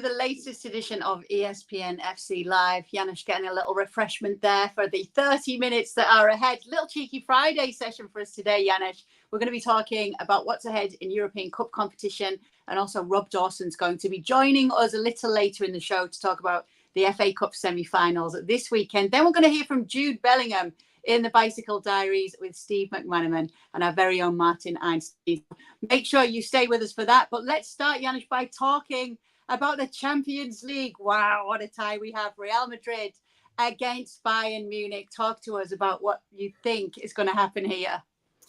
the latest edition of ESPN FC Live. Janusz getting a little refreshment there for the 30 minutes that are ahead. Little cheeky Friday session for us today, Janusz. We're going to be talking about what's ahead in European Cup competition, and also Rob Dawson's going to be joining us a little later in the show to talk about the FA Cup semi-finals this weekend. Then we're going to hear from Jude Bellingham in the Bicycle Diaries with Steve McManaman and our very own Martin Einstein. Make sure you stay with us for that. But let's start, Janusz, by talking about the Champions League. Wow, what a tie we have. Real Madrid against Bayern Munich. Talk to us about what you think is going to happen here.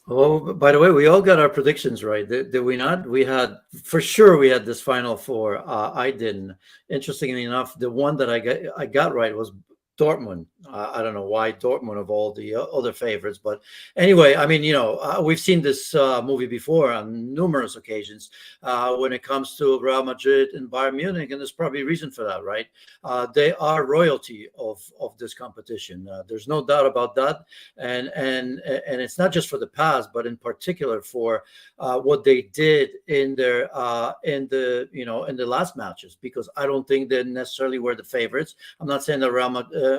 Oh, by the way, we all got our predictions right. Did we not? We had, for sure, we had this Final Four. I didn't. Interestingly enough, the one that I got right was Dortmund. I don't know why Dortmund of all the other favorites, but anyway, I mean, we've seen this movie before on numerous occasions when it comes to Real Madrid and Bayern Munich, and there's probably a reason for that, right? They are royalty of this competition. There's no doubt about that, and it's not just for the past, but in particular for what they did in their in the last matches, because I don't think they necessarily were the favorites. I'm not saying that Real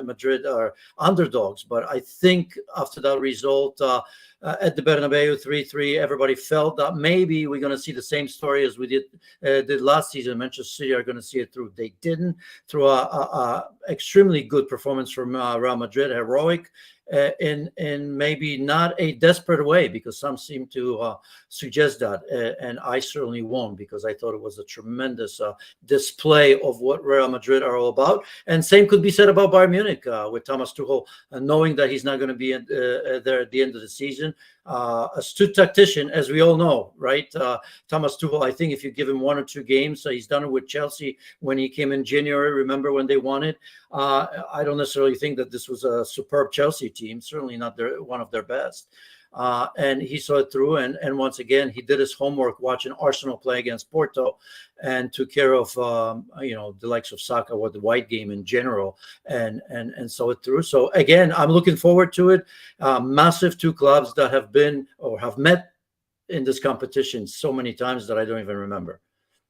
Madrid are underdogs, but I think after that result at the Bernabeu 3-3, everybody felt that maybe we're going to see the same story as we did last season. Manchester City are going to see it through. They didn't. Through a extremely good performance from Real Madrid, heroic, in maybe not a desperate way, because some seem to suggest that, and I certainly won't, because I thought it was a tremendous display of what Real Madrid are all about. And same could be said about Bayern Munich with Thomas Tuchel, knowing that he's not going to be there at the end of the season. Astute tactician, as we all know, right? Thomas Tuchel, I think if you give him 1 or 2 games, he's done it with Chelsea when he came in January. Remember when they won it? I don't necessarily think that this was a superb Chelsea team, certainly not one of their best. And he saw it through, and once again he did his homework watching Arsenal play against Porto, and took care of the likes of Saka or the White game in general, and saw it through. So again, I'm looking forward to it. Massive two clubs that have been or have met in this competition so many times that I don't even remember.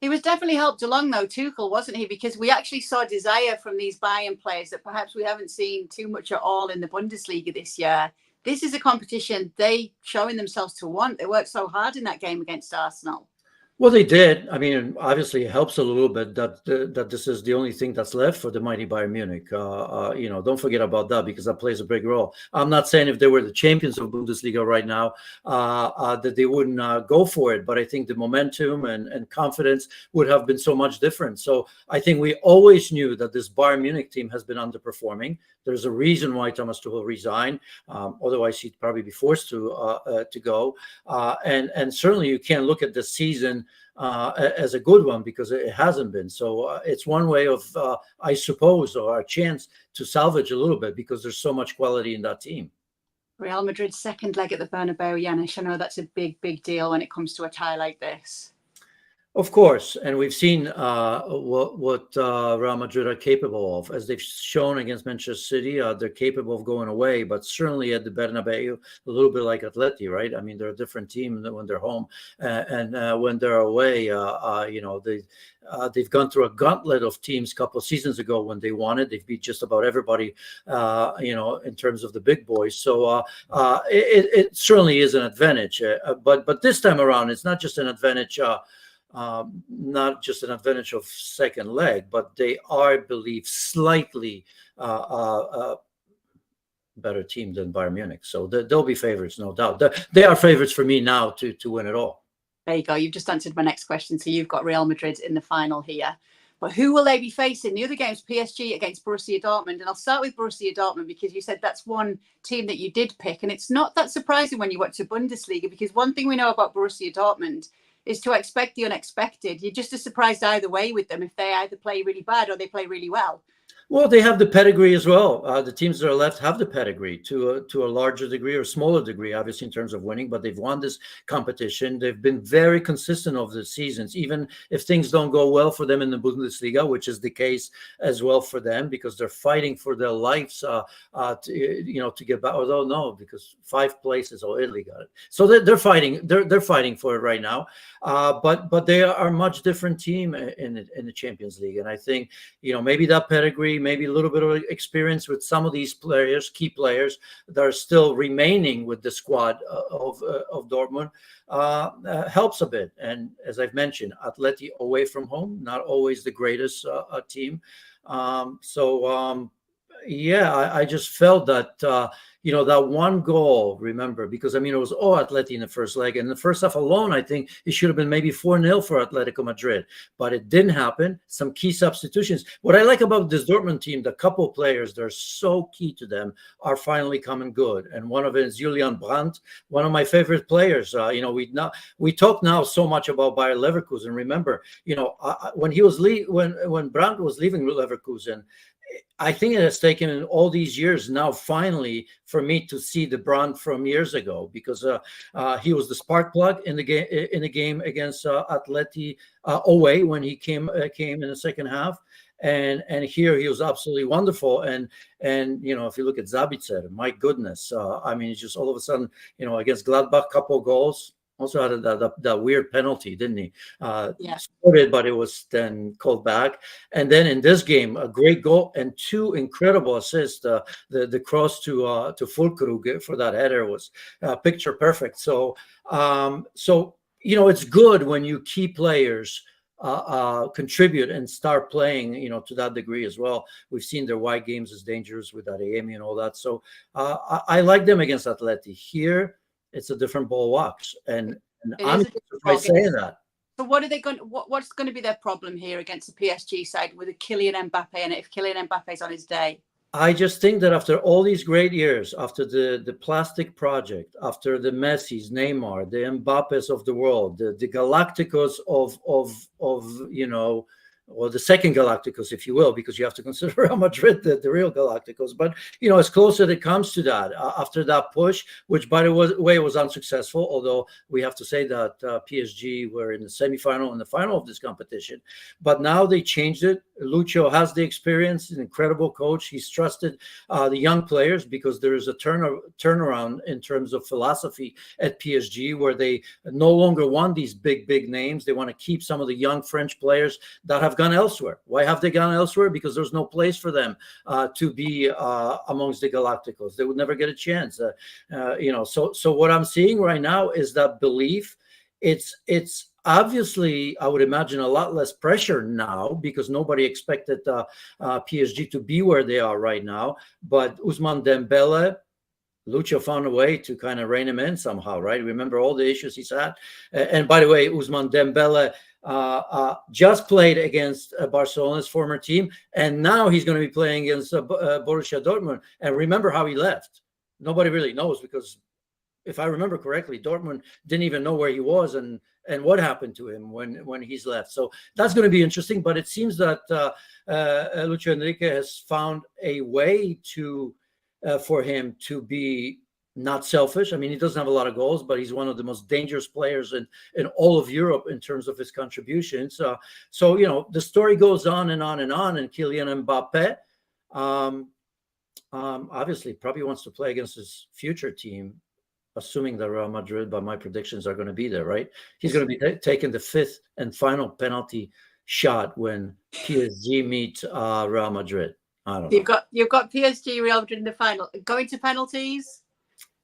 He was definitely helped along, though, Tuchel, wasn't he? Because we actually saw desire from these Bayern players that perhaps we haven't seen too much at all in the Bundesliga this year. This is a competition they showing themselves to want. They worked so hard in that game against Arsenal. Well, they did. I mean, obviously, it helps a little bit that this is the only thing that's left for the mighty Bayern Munich. Don't forget about that, because that plays a big role. I'm not saying if they were the champions of Bundesliga right now that they wouldn't go for it, but I think the momentum and confidence would have been so much different. So I think we always knew that this Bayern Munich team has been underperforming. There's a reason why Thomas Tuchel resigned. Otherwise, he'd probably be forced to go. And certainly, you can't look at this season as a good one, because it hasn't been. So it's one way of, I suppose, or a chance to salvage a little bit, because there's so much quality in that team. Real Madrid's second leg at the Bernabeu, Janusz. I know that's a big deal when it comes to a tie like this. Of course, and we've seen what Real Madrid are capable of, as they've shown against Manchester City. They're capable of going away, but certainly at the Bernabeu, a little bit like Atleti, right? I mean, they're a different team when they're home, and when they're away, they've gone through a gauntlet of teams a couple of seasons ago when they won it. They've beat just about everybody, in terms of the big boys. So it certainly is an advantage, but this time around, it's not just an advantage. Not just an advantage of second leg, but they are, I believe, slightly better team than Bayern Munich. So they'll be favorites, no doubt. They are favorites for me now to win it all. There you go. You've just answered my next question. So you've got Real Madrid in the final here. But who will they be facing? The other game's PSG against Borussia Dortmund. And I'll start with Borussia Dortmund, because you said that's one team that you did pick. And it's not that surprising when you watch the Bundesliga, because one thing we know about Borussia Dortmund is to expect the unexpected. You're just as surprised either way with them, if they either play really bad or they play really well. Well, they have the pedigree as well. The teams that are left have the pedigree to a larger degree or smaller degree, obviously in terms of winning. But they've won this competition. They've been very consistent over the seasons, even if things don't go well for them in the Bundesliga, which is the case as well for them because they're fighting for their lives. To get back. Although no, because 5 places. Oh, Italy got it. So they're fighting. They're fighting for it right now. But they are a much different team in the Champions League, and I think maybe that pedigree, maybe a little bit of experience with some of these players, key players that are still remaining with the squad of Dortmund, helps a bit. And as I've mentioned, Atleti away from home, not always the greatest team. Yeah, I just felt that that one goal. Remember, because it was all Atleti in the first leg, and the first half alone, I think it should have been maybe 4-0 for Atletico Madrid, but it didn't happen. Some key substitutions. What I like about this Dortmund team, the couple of players that are so key to them are finally coming good, and one of it is Julian Brandt, one of my favorite players. We talk now so much about Bayer Leverkusen. Remember, when when Brandt was leaving Leverkusen. I think it has taken all these years now, finally, for me to see the Brandt from years ago, because he was the spark plug in the game against Atleti away when he came in the second half, and here he was absolutely wonderful. And if you look at Zabitzer, my goodness, he's just all of a sudden, against Gladbach, couple goals. Also had that weird penalty, didn't he? Scored it, but it was then called back. And then in this game, a great goal and 2 incredible assists. The cross to Fulkrug for that header was picture perfect. So it's good when you key players contribute and start playing, to that degree as well. We've seen their wide games as dangerous with Adeyemi and all that. So I like them against Atleti. Here, it's a different ball wax, and I'm surprised saying that. So what are they going? What's going to be their problem here against the PSG side with a Kylian Mbappe, and if Kylian Mbappe's on his day? I just think that after all these great years, after the plastic project, after the Messis, Neymar, the Mbappes of the world, the Galacticos of or the second Galacticos, if you will, because you have to consider Real Madrid the real Galacticos. But, as close as it comes to that, after that push, which, by the way, was unsuccessful, although we have to say that PSG were in the semifinal and the final of this competition. But now they changed it. Lucho has the experience, an incredible coach. He's trusted the young players because there is a turnaround in terms of philosophy at PSG, where they no longer want these big names. They want to keep some of the young French players that have gone elsewhere. Why have they gone elsewhere? Because there's no place for them to be amongst the Galacticos. They would never get a chance. So what I'm seeing right now is that belief. It's obviously, I would imagine, a lot less pressure now because nobody expected PSG to be where they are right now. But Ousmane Dembele, Lucho found a way to kind of rein him in somehow, right? Remember all the issues he's had. And by the way, Ousmane Dembele just played against Barcelona's former team, and now he's going to be playing against Borussia Dortmund. And remember how he left. Nobody really knows because, if I remember correctly, Dortmund didn't even know where he was and what happened to him when he's left. So that's going to be interesting. But it seems that Lucho Enrique has found a way for him to be not selfish. He doesn't have a lot of goals, but he's one of the most dangerous players in all of Europe in terms of his contributions. So the story goes on and on and on. And Kylian Mbappe, obviously, probably wants to play against his future team, assuming that Real Madrid, by my predictions, are going to be there, right? He's going to be taking the 5th and final penalty shot when PSG meet Real Madrid. I don't know. You've got PSG, Real Madrid in the final. Going to penalties?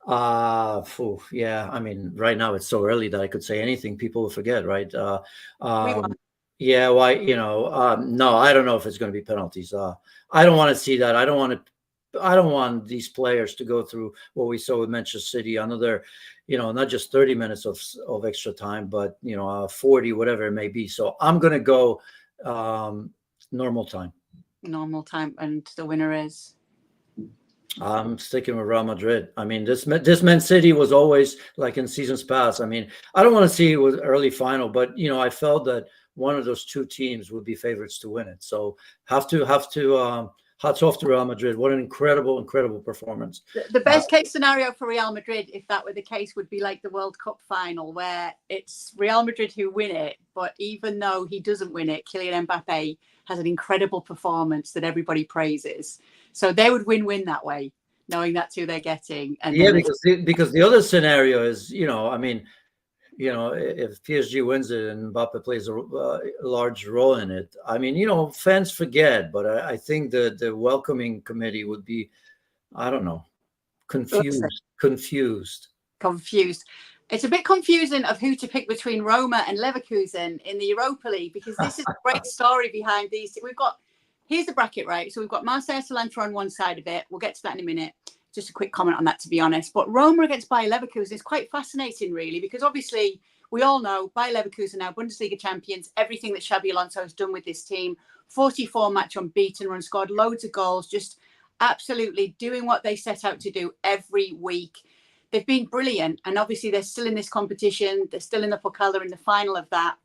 Yeah. Right now it's so early that I could say anything. People will forget, right? Yeah. Why? No, I don't know if it's going to be penalties. I don't want to see that. I don't want these players to go through what we saw with Manchester City, another, not just 30 minutes of extra time, but 40, whatever it may be. So I'm going to go normal time. Normal time, and the winner is? I'm sticking with Real Madrid. This Man City was always like in seasons past. I don't want to see it with early final, but I felt that one of those two teams would be favorites to win it. So have to Hats off to Real Madrid. What an incredible, incredible performance. The best case scenario for Real Madrid, if that were the case, would be like the World Cup final, where it's Real Madrid who win it. But even though he doesn't win it, Kylian Mbappe has an incredible performance that everybody praises. So they would win that way, knowing that's who they're getting. And yeah, because the other scenario is, I mean, if PSG wins it and Mbappe plays a large role in it, I mean, fans forget, but I think the welcoming committee would be, I don't know, confused. It's a bit confusing of who to pick between Roma and Leverkusen in the Europa League, because this is a great story behind these. Here's the bracket, right? So we've got Marseille Atalanta on one side of it. We'll get to that in a minute. Just a quick comment on that, to be honest. But Roma against Bayer Leverkusen is quite fascinating, really, because obviously we all know Bayer Leverkusen now Bundesliga champions, everything that Xabi Alonso has done with this team, 44 match unbeaten run, scored loads of goals, just absolutely doing what they set out to do every week. They've been brilliant. And obviously they're still in this competition. They're still in the Pokal, they're in the final of that.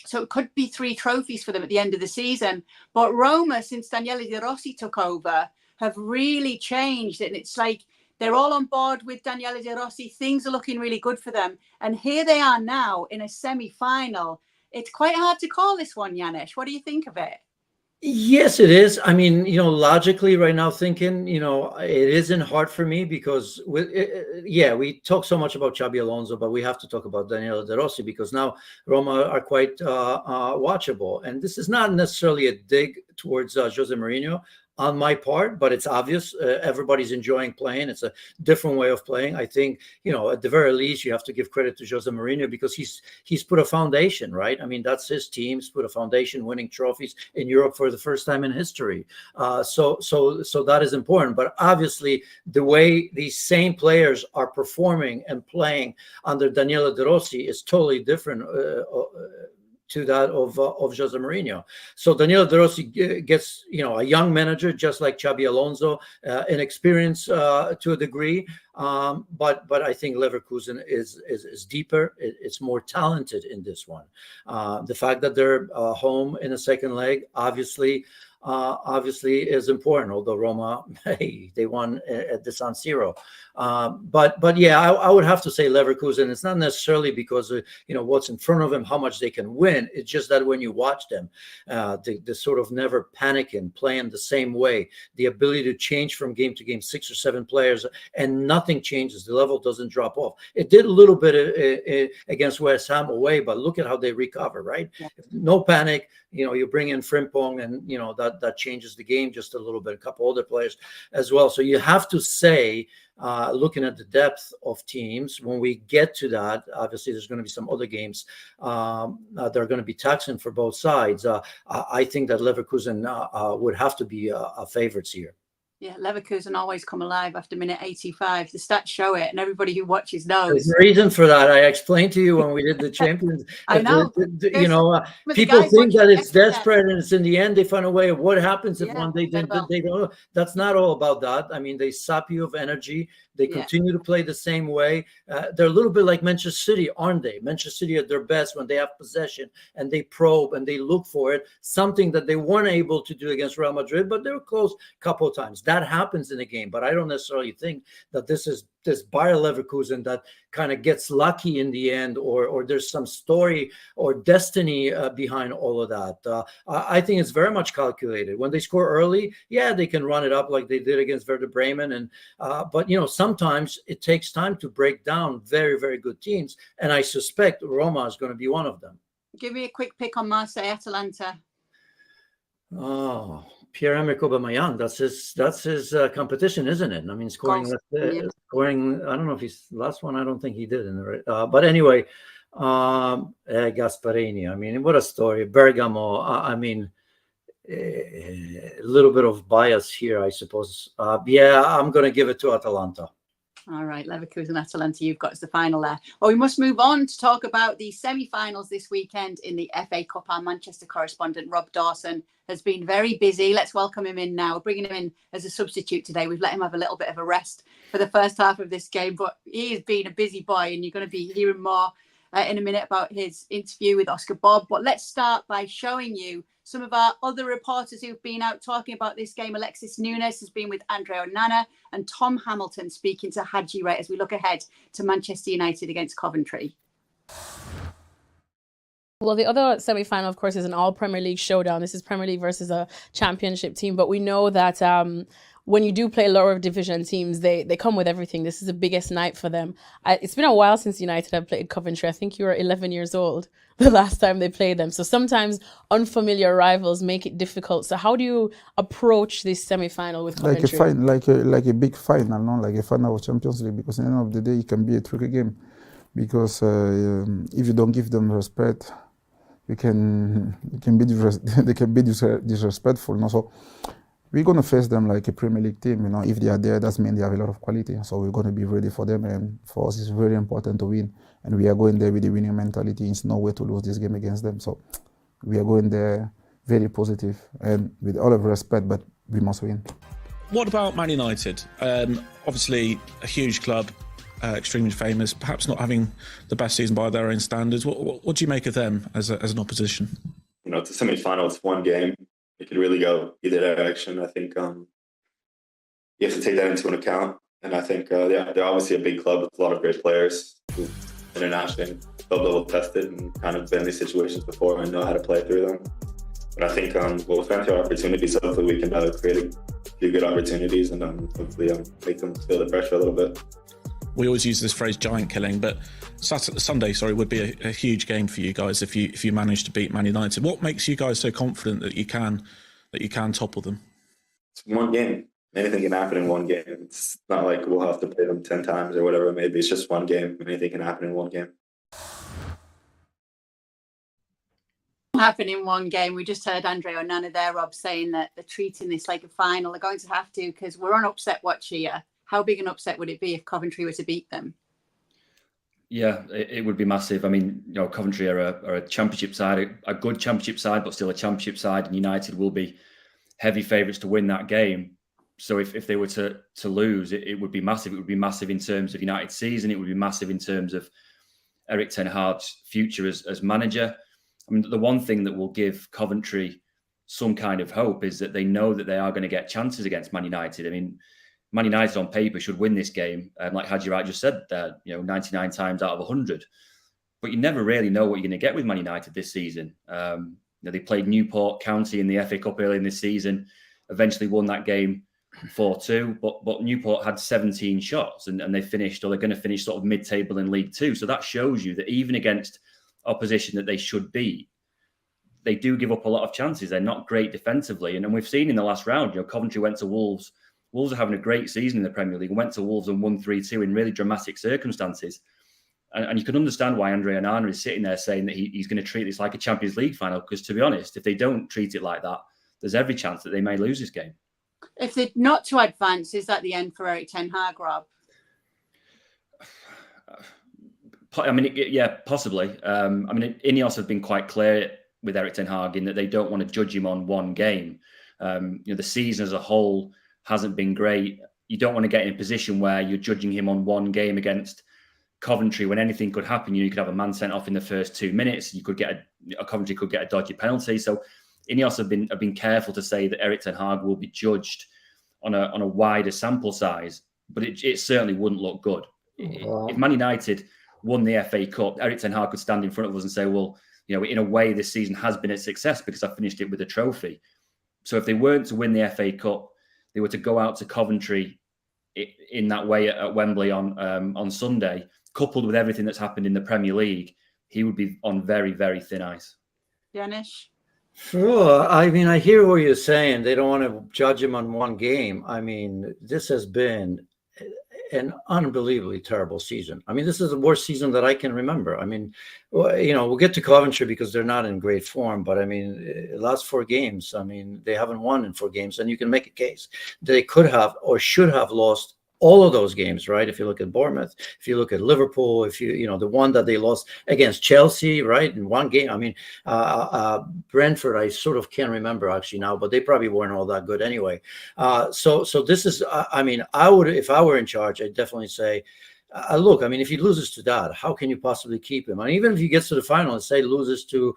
So it could be 3 trophies for them at the end of the season. But Roma, since Daniele De Rossi took over, have really changed. And it's like they're all on board with Daniele De Rossi. Things are looking really good for them. And here they are now in a semi-final. It's quite hard to call this one, Janusz. What do you think of it? Yes, it is. I mean, logically right now thinking, it isn't hard for me because we talk so much about Xabi Alonso, but we have to talk about Daniele De Rossi because now Roma are quite watchable. And this is not necessarily a dig towards Jose Mourinho on my part, but it's obvious everybody's enjoying playing. It's a different way of playing. I think, at the very least, you have to give credit to Jose Mourinho because he's put a foundation, right? I mean, that's his team. He's put a foundation, winning trophies in Europe for the first time in history. So that is important. But obviously, the way these same players are performing and playing under Daniele De Rossi is totally different to that of Jose Mourinho. So Daniele De Rossi gets, a young manager, just like Xabi Alonso, inexperienced to a degree. But I think Leverkusen is deeper. It's more talented in this one. The fact that they're home in a second leg, obviously is important, although Roma, they won at the San Siro. But yeah, I would have to say Leverkusen. It's not necessarily because of, what's in front of them, how much they can win. It's just that when you watch them, the sort of never panicking, playing the same way, the ability to change from game to game, 6 or 7 players, and nothing changes. The level doesn't drop off. It did a little bit against West Ham away, but look at how they recover, right? Yeah. No panic. You bring in Frimpong and, that changes the game just a little bit, a couple other players as well. So you have to say, looking at the depth of teams, when we get to that, obviously there's going to be some other games that are going to be taxing for both sides. I think that Leverkusen would have to be favorites here. Yeah, Leverkusen always come alive after minute 85. The stats show it, and everybody who watches knows. There's a reason for that. I explained to you when we did the Champions. I know. People think that it's desperate, and it's in the end they find a way of what happens if one day they don't. That's not all about that. I mean, they sap you of energy. They continue to play the same way. They're a little bit like Manchester City, aren't they? Manchester City at their best when they have possession and they probe and they look for it, something that they weren't able to do against Real Madrid, but they were close a couple of times. That happens in a game, but I don't necessarily think that this is this Bayer Leverkusen that kind of gets lucky in the end, or there's some story or destiny behind all of that. I think it's very much calculated. When they score early, they can run it up like they did against Werder Bremen, and but sometimes it takes time to break down very, very good teams, and I suspect Roma is going to be one of them. Give me a quick pick on Marseille Atalanta. Oh, Pierre-Emerick Aubameyang. That's his competition, isn't it? I mean, scoring. I don't know if he's last one. I don't think he did in the. But anyway, Gasparini. I mean, what a story. Bergamo. I mean, a little bit of bias here, I suppose. I'm going to give it to Atalanta. All right, Leverkusen, Atalanta, you've got us the final there. Well, we must move on to talk about the semi-finals this weekend in the FA Cup. Our Manchester correspondent, Rob Dawson, has been very busy. Let's welcome him in now. We're bringing him in as a substitute today. We've let him have a little bit of a rest for the first half of this game, but he has been a busy boy, and you're going to be hearing more in a minute about his interview with Oscar Bob. But let's start by showing you some of our other reporters who've been out talking about this game. Alexis Nunes has been with Andre Onana, and Tom Hamilton speaking to Hadji right as we look ahead to Manchester United against Coventry. Well, the other semi-final, of course, is an all-Premier League showdown. This is Premier League versus a championship team. But we know that when you do play lower division teams, they come with everything. This is the biggest night for them. It's been a while since United have played Coventry. I think you were 11 years old the last time they played them. So sometimes unfamiliar rivals make it difficult. So how do you approach this semi-final with Coventry? Like a big final, no? Like a final of Champions League, because at the end of the day, it can be a tricky game. Because if you don't give them respect, they can be disrespectful. No? So we're going to face them like a Premier League team. You know, if they are there, that means they have a lot of quality. So we're going to be ready for them. And for us, it's very important to win. And we are going there with the winning mentality. It's no way to lose this game against them. So we are going there very positive and with all of respect, but we must win. What about Man United? Obviously, a huge club. Extremely famous, perhaps not having the best season by their own standards. What do you make of them as an opposition? You know, it's a semi-final. It's one game. It could really go either direction. I think you have to take that into account. And I think they're obviously a big club with a lot of great players who internationally club level tested and kind of been in these situations before and know how to play through them. But I think we'll find our opportunities. Hopefully we can create a few good opportunities and hopefully make them feel the pressure a little bit. We always use this phrase "giant killing," but Sunday, would be a huge game for you guys if you manage to beat Man United. What makes you guys so confident that you can topple them? It's one game. Anything can happen in one game. It's not like we'll have to play them 10 times or whatever it may be. It's just one game. Anything can happen in one game. Happen in one game. We just heard Andre Onana there, Rob, saying that they're treating this like a final. They're going to have to, because we're on upset watch here. How big an upset would it be if Coventry were to beat them? Yeah, it would be massive. I mean, you know, Coventry are a championship side, a good championship side, but still a championship side, and United will be heavy favourites to win that game. So if they were to lose, it would be massive. It would be massive in terms of United's season. It would be massive in terms of Erik ten Hag's future as manager. I mean, the one thing that will give Coventry some kind of hope is that they know that they are going to get chances against Man United. I mean, Man United on paper should win this game. Like Hadji Wright just said, 99 times out of 100. But you never really know what you're going to get with Man United this season. They played Newport County in the FA Cup early in this season, eventually won that game 4-2. But Newport had 17 shots and they finished, or they're going to finish sort of mid-table in League Two. So that shows you that even against opposition that they should beat, they do give up a lot of chances. They're not great defensively. And we've seen in the last round, Coventry went to Wolves. Wolves are having a great season in the Premier League and went to Wolves and won 3-2 in really dramatic circumstances. And you can understand why Andre Onana is sitting there saying that he's going to treat this like a Champions League final, because to be honest, if they don't treat it like that, there's every chance that they may lose this game. If they're not to advance, is that the end for Erik ten Hag, Rob? I mean, yeah, possibly. Ineos have been quite clear with Erik ten Hag in that they don't want to judge him on one game. The season as a whole hasn't been great. You don't want to get in a position where you're judging him on one game against Coventry when anything could happen. You could have a man sent off in the first 2 minutes. You could get a Coventry could get a dodgy penalty. So Ineos have been careful to say that Erik ten Hag will be judged on a wider sample size, but it certainly wouldn't look good. Wow. If Man United won the FA Cup, Erik ten Hag could stand in front of us and say, well, in a way this season has been a success because I finished it with a trophy. So if they weren't to win the FA Cup, they were to go out to Coventry in that way at Wembley on Sunday, coupled with everything that's happened in the Premier League, he would be on very, very thin ice. Janusz? Sure. I mean, I hear what you're saying. They don't want to judge him on one game. I mean, this has been an unbelievably terrible season. I mean, this is the worst season that I can remember. I mean, we'll get to Coventry because they're not in great form, but I mean, last 4 games, I mean, they haven't won in 4 games, and you can make a case they could have or should have lost all of those games, right? If you look at Bournemouth, if you look at Liverpool, if the one that they lost against Chelsea, right, in one game. I mean, Brentford, I sort of can't remember actually now, but they probably weren't all that good anyway. So this is, I mean, I would, if I were in charge, I'd definitely say, look, I mean, if he loses to that, how can you possibly keep him? And even if he gets to the final and say loses to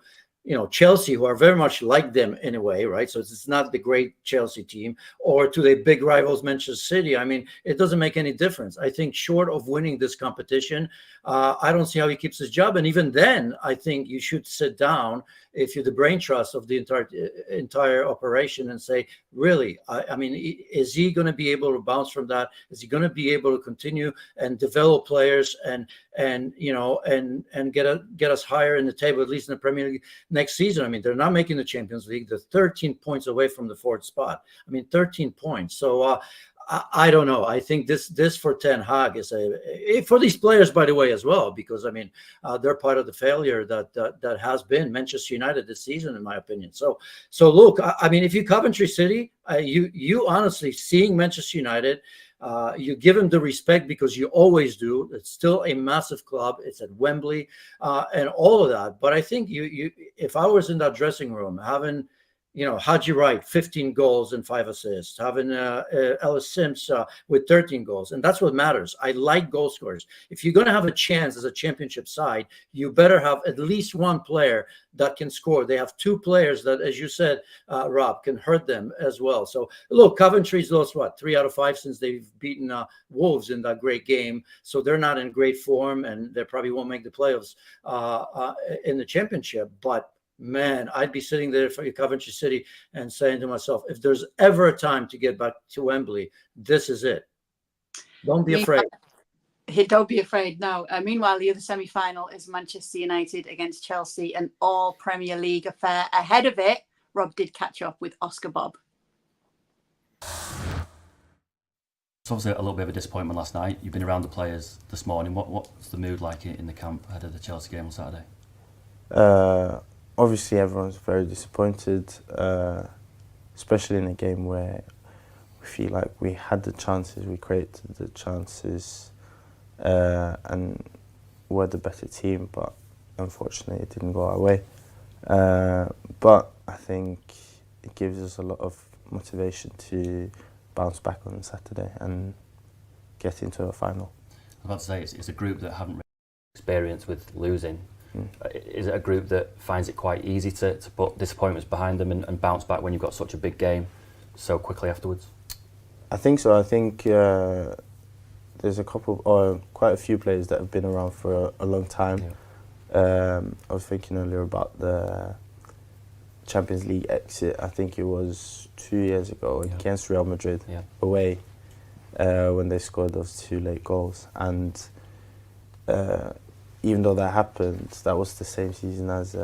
Chelsea, who are very much like them in a way, right? So it's not the great Chelsea team, or to the big rivals Manchester City. I mean, it doesn't make any difference. I think short of winning this competition, I don't see how he keeps his job. And even then, I think you should sit down, if you're the brain trust of the entire operation, and say, really, I mean, is he going to be able to bounce from that? Is he going to be able to continue and develop players and get us higher in the table, at least in the Premier League next season? I mean, they're not making the Champions League. They're 13 points away from the fourth spot. I mean, 13 points. So I don't know. I think this for Ten Hag is for these players, by the way, as well, because I mean, they're part of the failure that has been Manchester United this season, in my opinion. So look, I mean, if you Coventry City, you honestly, seeing Manchester United, you give them the respect because you always do. It's still a massive club. It's at Wembley, and all of that. But I think if I was in that dressing room, having Haji Wright, 15 goals and 5 assists, having Ellis Sims with 13 goals. And that's what matters. I like goal scorers. If you're going to have a chance as a championship side, you better have at least one player that can score. They have 2 players that, as you said, Rob, can hurt them as well. So, look, Coventry's lost, 3 out of 5 since they've beaten Wolves in that great game. So they're not in great form, and they probably won't make the playoffs in the championship. But man, I'd be sitting there for Coventry City and saying to myself, if there's ever a time to get back to Wembley, this is it. Don't be afraid. Don't be afraid. No. Meanwhile, the other semi-final is Manchester United against Chelsea, an all Premier League affair. Ahead of it, Rob did catch up with Oscar Bob. It's obviously a little bit of a disappointment last night. You've been around the players this morning. What's the mood like in the camp ahead of the Chelsea game on Saturday? Obviously, everyone's very disappointed, especially in a game where we feel like we had the chances, we created the chances, and we're the better team, but unfortunately it didn't go our way. But I think it gives us a lot of motivation to bounce back on Saturday and get into a final. I was about to say, it's a group that haven't really experienced with losing. Is it a group that finds it quite easy to put disappointments behind them and bounce back when you've got such a big game so quickly afterwards? I think so. I think there's a couple, or quite a few players that have been around for a long time. Yeah. I was thinking earlier about the Champions League exit. I think it was 2 years ago against Real Madrid away, when they scored those 2 late goals. And even though that happened, that was the same season as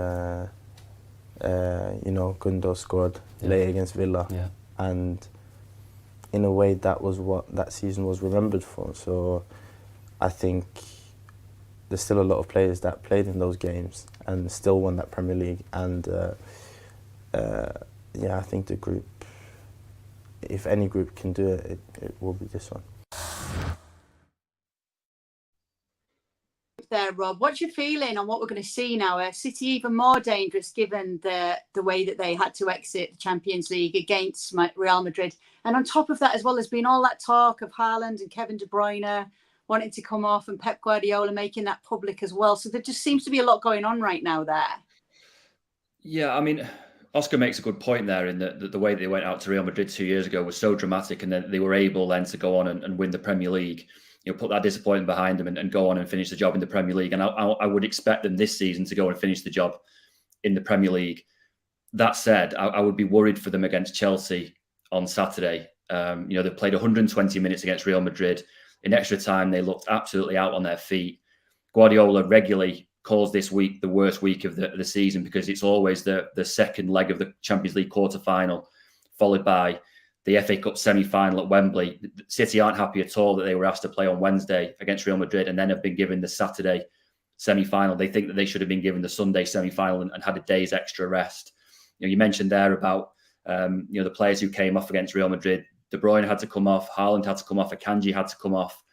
Gundo scored late against Villa, and in a way that was what that season was remembered for. So I think there's still a lot of players that played in those games and still won that Premier League. And I think the group, if any group can do it, it will be this one. There, Rob, what's your feeling on what we're going to see now? Are City even more dangerous given the way that they had to exit the Champions League against Real Madrid? And on top of that as well, there's been all that talk of Haaland and Kevin De Bruyne wanting to come off and Pep Guardiola making that public as well. So there just seems to be a lot going on right now there. Yeah, I mean, Oscar makes a good point there in that the way they went out to Real Madrid 2 years ago was so dramatic, and then they were able then to go on and win the Premier League. Put that disappointment behind them and go on and finish the job in the Premier League. And I would expect them this season to go and finish the job in the Premier League. That said, I would be worried for them against Chelsea on Saturday. They've played 120 minutes against Real Madrid. In extra time, they looked absolutely out on their feet. Guardiola regularly calls this week the worst week of the season because it's always the second leg of the Champions League quarter-final, followed by the FA Cup semi-final at Wembley. City aren't happy at all that they were asked to play on Wednesday against Real Madrid and then have been given the Saturday semi-final. They think that they should have been given the Sunday semi-final and had a day's extra rest. You mentioned there about the players who came off against Real Madrid. De Bruyne had to come off, Haaland had to come off, Akanji had to come off.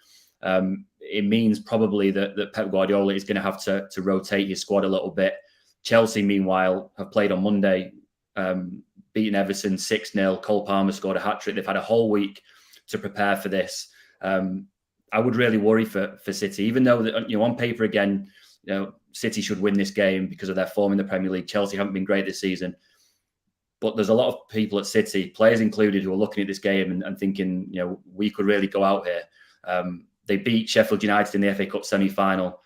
It means probably that Pep Guardiola is going to have to rotate his squad a little bit. Chelsea, meanwhile, have played on Monday, beaten Everton 6-0. Cole Palmer scored a hat-trick. They've had a whole week to prepare for this. I would really worry for City, even though on paper again, City should win this game because of their form in the Premier League. Chelsea haven't been great this season. But there's a lot of people at City, players included, who are looking at this game and thinking, we could really go out here. They beat Sheffield United in the FA Cup semi-final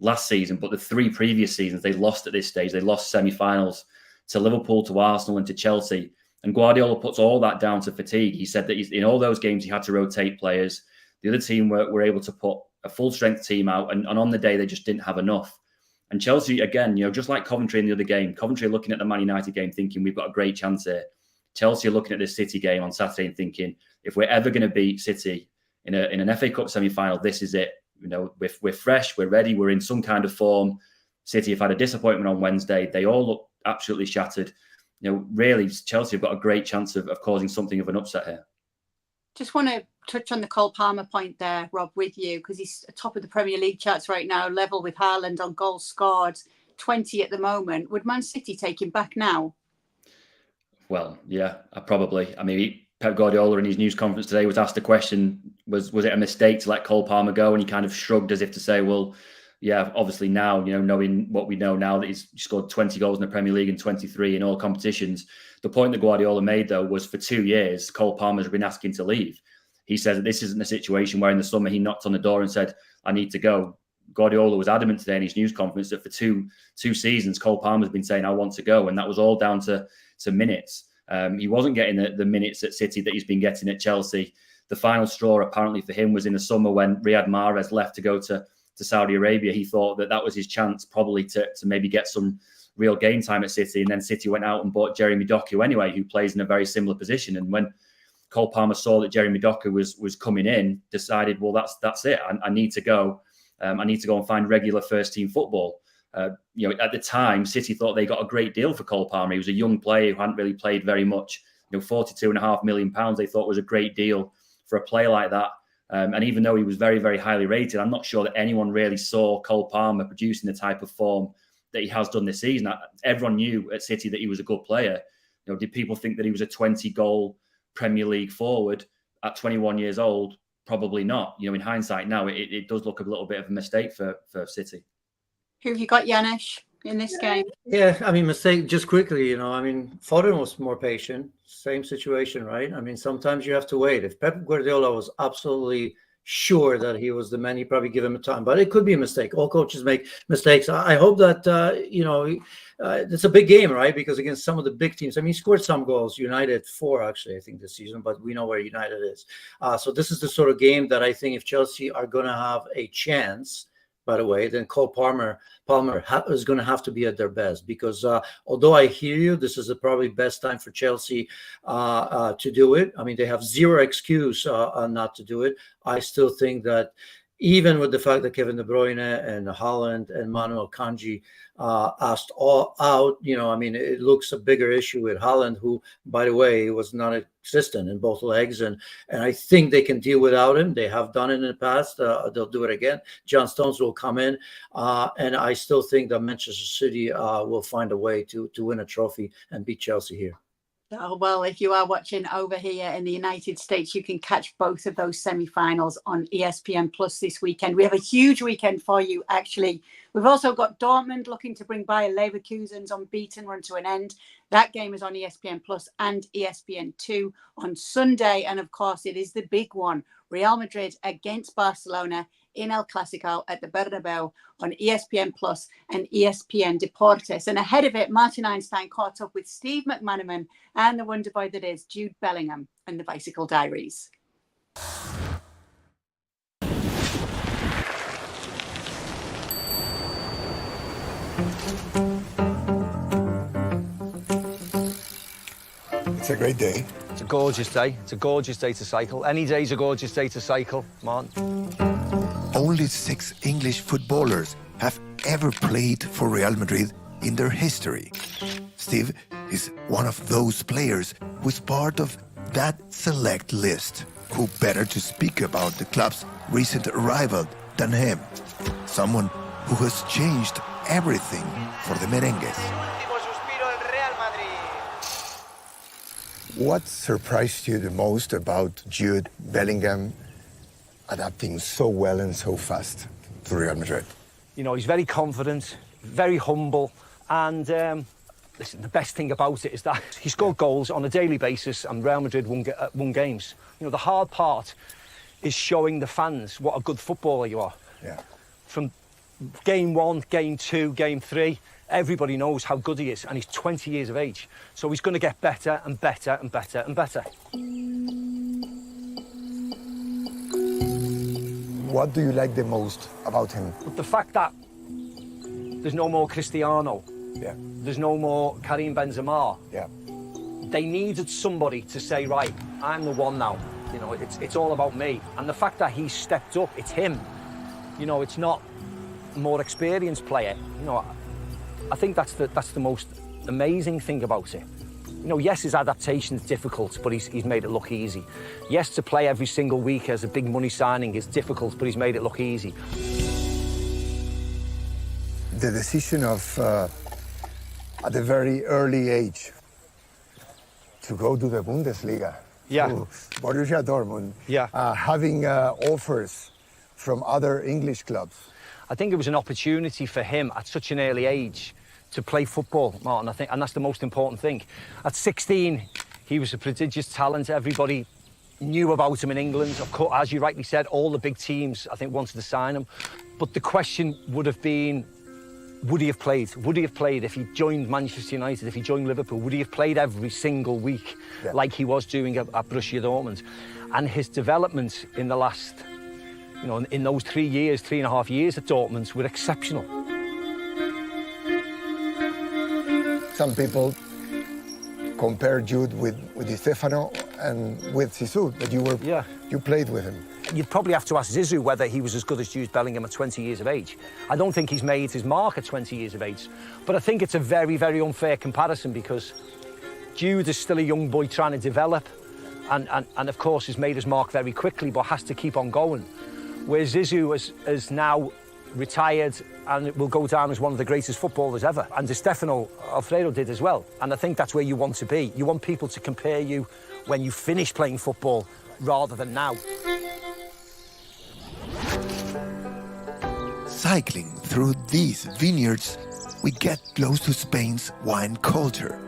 last season, but the 3 previous seasons they lost at this stage. They lost semi-finals to Liverpool, to Arsenal and to Chelsea. And Guardiola puts all that down to fatigue. He said that in all those games he had to rotate players. The other team were able to put a full-strength team out, and on the day they just didn't have enough. And Chelsea, again, just like Coventry in the other game, Coventry are looking at the Man United game thinking we've got a great chance here. Chelsea are looking at this City game on Saturday and thinking, if we're ever going to beat City in an FA Cup semi-final, this is it. We're fresh, we're ready, we're in some kind of form. City have had a disappointment on Wednesday. They all look absolutely shattered. Really, Chelsea have got a great chance of causing something of an upset here. Just want to touch on the Cole Palmer point there, Rob, with you, because he's top of the Premier League charts right now, level with Haaland on goals scored, 20 at the moment. Would Man City take him back now? Well, yeah, probably. I mean, Pep Guardiola in his news conference today was asked the question, was it a mistake to let Cole Palmer go? And he kind of shrugged as if to say, well, yeah, obviously now, knowing what we know now that he's scored 20 goals in the Premier League and 23 in all competitions. The point that Guardiola made, though, was for 2 years, Cole Palmer's been asking to leave. He says that this isn't a situation where in the summer he knocked on the door and said, I need to go. Guardiola was adamant today in his news conference that for two seasons, Cole Palmer's been saying, I want to go. And that was all down to minutes. He wasn't getting the minutes at City that he's been getting at Chelsea. The final straw, apparently, for him was in the summer when Riyad Mahrez left to go to Saudi Arabia. He thought that was his chance probably to maybe get some real game time at City. And then City went out and bought Jeremy Doku anyway, who plays in a very similar position. And when Cole Palmer saw that Jeremy Doku was coming in, decided, well, that's it. I need to go. I need to go and find regular first-team football. At the time, City thought they got a great deal for Cole Palmer. He was a young player who hadn't really played very much. £42.5 million they thought was a great deal for a player like that. And even though he was very, very highly rated, I'm not sure that anyone really saw Cole Palmer producing the type of form that he has done this season. Everyone knew at City that he was a good player. Did people think that he was a 20-goal Premier League forward at 21 years old? Probably not. In hindsight now, it does look a little bit of a mistake for City. Who have you got, Janusz, in this game? Yeah, mistake, just quickly, Foden was more patient. Same situation, right? Sometimes you have to wait. If Pep Guardiola was absolutely sure that he was the man, he probably give him a time. But it could be a mistake. All coaches make mistakes. I hope that, it's a big game, right? Because against some of the big teams, he scored some goals. United 4, actually, I think, this season. But we know where United is. So this is the sort of game that I think if Chelsea are going to have a chance, by the way, then Cole Palmer is going to have to be at their best, because although I hear you, this is the probably best time for Chelsea to do it. They have zero excuse not to do it. I still think that even with the fact that Kevin De Bruyne and Haaland and Manuel Kanji asked all out, it looks a bigger issue with Haaland, who, by the way, was non-existent in both legs. And I think they can deal without him. They have done it in the past. They'll do it again. John Stones will come in. And I still think that Manchester City will find a way to win a trophy and beat Chelsea here. Oh, well, if you are watching over here in the United States, you can catch both of those semi-finals on ESPN Plus this weekend. We have a huge weekend for you, actually. We've also got Dortmund looking to bring Bayer Leverkusen's unbeaten run to an end. That game is on ESPN Plus and ESPN2 on Sunday. And, of course, it is the big one, Real Madrid against Barcelona in El Clasico at the Bernabeu on ESPN Plus and ESPN Deportes. And ahead of it, Martin Einstein caught up with Steve McManaman and the wonder boy that is Jude Bellingham and the Bicycle Diaries. It's a great day. It's a gorgeous day. It's a gorgeous day to cycle. Any day's a gorgeous day to cycle, man. Only 6 English footballers have ever played for Real Madrid in their history. Steve is one of those players who's part of that select list. Who better to speak about the club's recent arrival than him? Someone who has changed everything for the merengues. What surprised you the most about Jude Bellingham adapting so well and so fast to Real Madrid? You know, he's very confident, very humble, and listen, the best thing about it is that he scored goals on a daily basis, and Real Madrid won games. You know, the hard part is showing the fans what a good footballer you are. Yeah. From game 1, game 2, game 3, everybody knows how good he is, and he's 20 years of age. So he's going to get better and better and better and better. What do you like the most about him? But the fact that there's no more Cristiano, Yeah. there's no more Karim Benzema. Yeah. They needed somebody to say, right, I'm the one now. You know, it's all about me. And the fact that he's stepped up, it's him. You know, it's not a more experienced player. You know, I think that's the most amazing thing about it. You know, yes, his adaptation's difficult, but he's made it look easy. Yes, to play every single week as a big money signing is difficult, but he's made it look easy. The decision of, at a very early age, to go to the Bundesliga, Yeah. to Borussia Dortmund, Yeah. Having offers from other English clubs. I think it was an opportunity for him at such an early age to play football, Martin, I think, and that's the most important thing. At 16, he was a prodigious talent. Everybody knew about him in England. Of course, as you rightly said, all the big teams, I think, wanted to sign him. But the question would have been, would he have played? Would he have played if he joined Manchester United, if he joined Liverpool? Would he have played every single week like he was doing at Borussia Dortmund? And his development in the last, you know, in those 3.5 years at Dortmund were exceptional. Some people compare Jude with Di Stefano and with Zizou, that you played with him. You'd probably have to ask Zizou whether he was as good as Jude Bellingham at 20 years of age. I don't think he's made his mark at 20 years of age. But I think it's a very, very unfair comparison because Jude is still a young boy trying to develop and of course has made his mark very quickly but has to keep on going. Whereas Zizou is now retired and will go down as one of the greatest footballers ever. And Di Stefano, Alfredo did as well. And I think that's where you want to be. You want people to compare you when you finish playing football rather than now. Cycling through these vineyards, we get close to Spain's wine culture.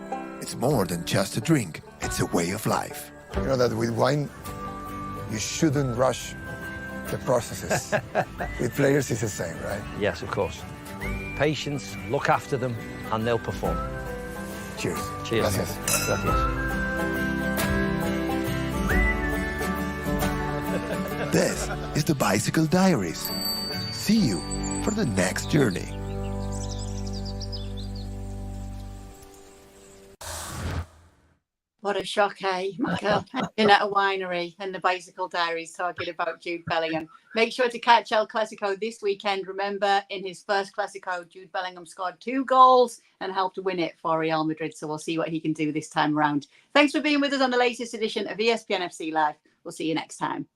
It's more than just a drink, it's a way of life. You know that with wine, you shouldn't rush the processes. With players, it's the same, right? Yes, of course. Patience, look after them, and they'll perform. Cheers. Cheers. Gracias. Gracias. This is the Bicycle Diaries. See you for the next journey. What a shock, hey, Michael. In at a winery and the Bicycle Diaries talking about Jude Bellingham. Make sure to catch El Clasico this weekend. Remember, in his first Clasico, Jude Bellingham scored 2 goals and helped win it for Real Madrid. So we'll see what he can do this time around. Thanks for being with us on the latest edition of ESPN FC Live. We'll see you next time.